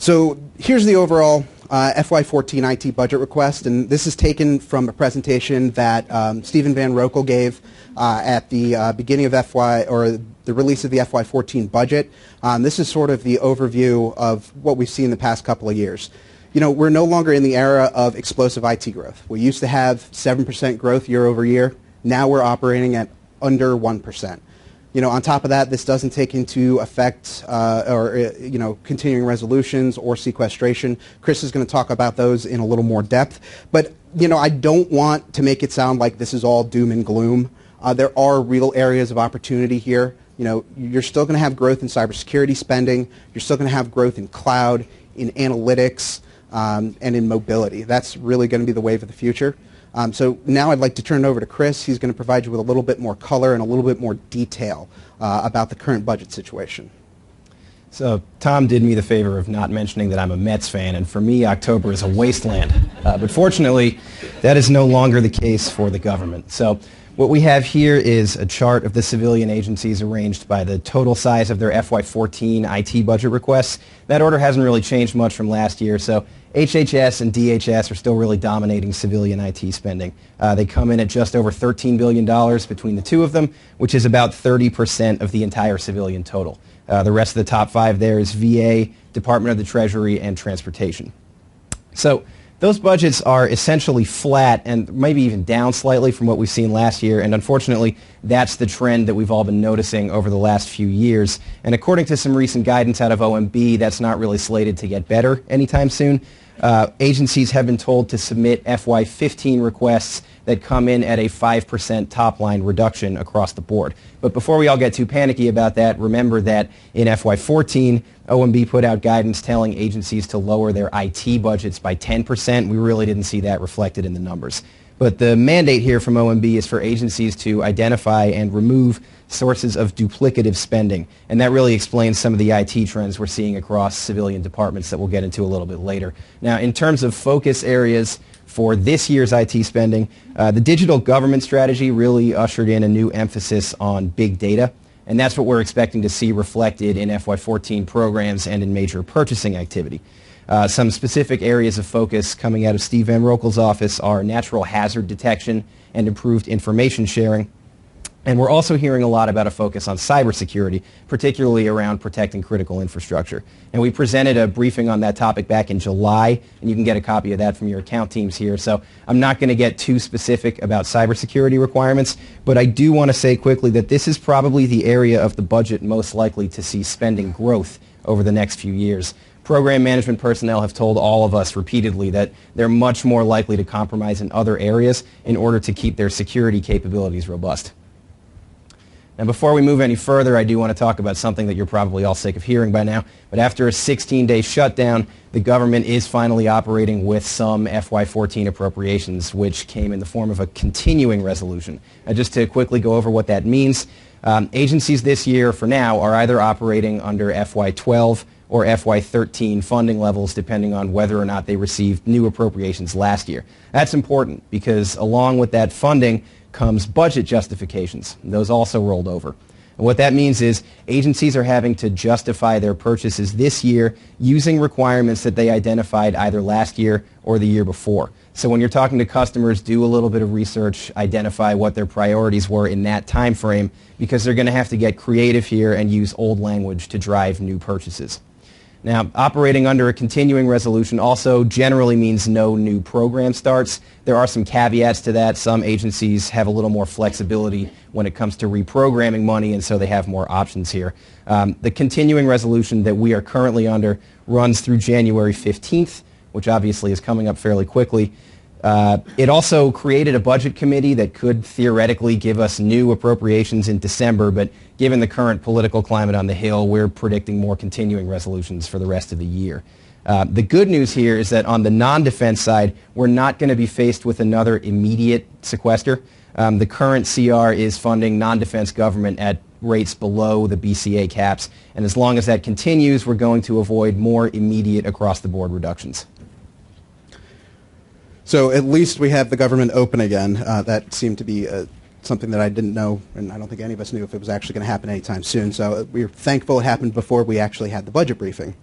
So here's the overall FY14 IT budget request, and this is taken from a presentation that Stephen Van Rokel gave at the beginning of the release of the FY14 budget. This is sort of the overview of what we've seen the past couple of years. You know, we're no longer in the era of explosive IT growth. We used to have 7% growth year over year. Now we're operating at under 1%. You know, on top of that, this doesn't take into effect continuing resolutions or sequestration. Chris is going to talk about those in a little more depth. But, you know, I don't want to make it sound like this is all doom and gloom. There are real areas of opportunity here. You know, you're still going to have growth in cybersecurity spending. You're still going to have growth in cloud, in analytics, and in mobility. That's really going to be the wave of the future. So now I'd like to turn it over to Chris. He's going to provide you with a little bit more color and a little bit more detail about the current budget situation. So Tom did me the favor of not mentioning that I'm a Mets fan, and for me, October is a wasteland. But fortunately, that is no longer the case for the government. So what we have here is a chart of the civilian agencies arranged by the total size of their FY14 IT budget requests. That order hasn't really changed much from last year, so HHS and DHS are still really dominating civilian IT spending. They come in at just over $13 billion between the two of them, which is about 30% of the entire civilian total. The rest of the top five there is VA, Department of the Treasury, and Transportation. So those budgets are essentially flat and maybe even down slightly from what we've seen last year, and unfortunately that's the trend that we've all been noticing over the last few years. And according to some recent guidance out of OMB, that's not really slated to get better anytime soon. Agencies have been told to submit FY15 requests that come in at a 5% top-line reduction across the board. But before we all get too panicky about that, remember that in FY14, OMB put out guidance telling agencies to lower their IT budgets by 10%. We really didn't see that reflected in the numbers. But the mandate here from OMB is for agencies to identify and remove sources of duplicative spending. And that really explains some of the IT trends we're seeing across civilian departments that we'll get into a little bit later. Now, in terms of focus areas for this year's IT spending, the digital government strategy really ushered in a new emphasis on big data. And that's what we're expecting to see reflected in FY14 programs and in major purchasing activity. Some specific areas of focus coming out of Steve Van Rokel's office are natural hazard detection and improved information sharing. And we're also hearing a lot about a focus on cybersecurity, particularly around protecting critical infrastructure. And we presented a briefing on that topic back in July, and you can get a copy of that from your account teams here. So I'm not going to get too specific about cybersecurity requirements, but I do want to say quickly that this is probably the area of the budget most likely to see spending growth over the next few years. Program management personnel have told all of us repeatedly that they're much more likely to compromise in other areas in order to keep their security capabilities robust. Now, before we move any further, I do want to talk about something that you're probably all sick of hearing by now. But after a 16-day shutdown, the government is finally operating with some FY14 appropriations, which came in the form of a continuing resolution. Just to quickly go over what that means, agencies this year, for now, are either operating under FY12 or FY13 funding levels, depending on whether or not they received new appropriations last year. That's important because along with that funding comes budget justifications. Those also rolled over. And what that means is agencies are having to justify their purchases this year using requirements that they identified either last year or the year before. So when you're talking to customers, do a little bit of research, identify what their priorities were in that time frame, because they're going to have to get creative here and use old language to drive new purchases. Now, operating under a continuing resolution also generally means no new program starts. There are some caveats to that. Some agencies have a little more flexibility when it comes to reprogramming money, and so they have more options here. The continuing resolution that we are currently under runs through January 15th, which obviously is coming up fairly quickly. It also created a budget committee that could theoretically give us new appropriations in December, but given the current political climate on the Hill, we're predicting more continuing resolutions for the rest of the year. The good news here is that on the non-defense side, we're not going to be faced with another immediate sequester. The current CR is funding non-defense government at rates below the BCA caps, and as long as that continues, we're going to avoid more immediate across-the-board reductions. So at least we have the government open again. That seemed to be something that I didn't know, and I don't think any of us knew if it was actually going to happen anytime soon. So we're thankful it happened before we actually had the budget briefing.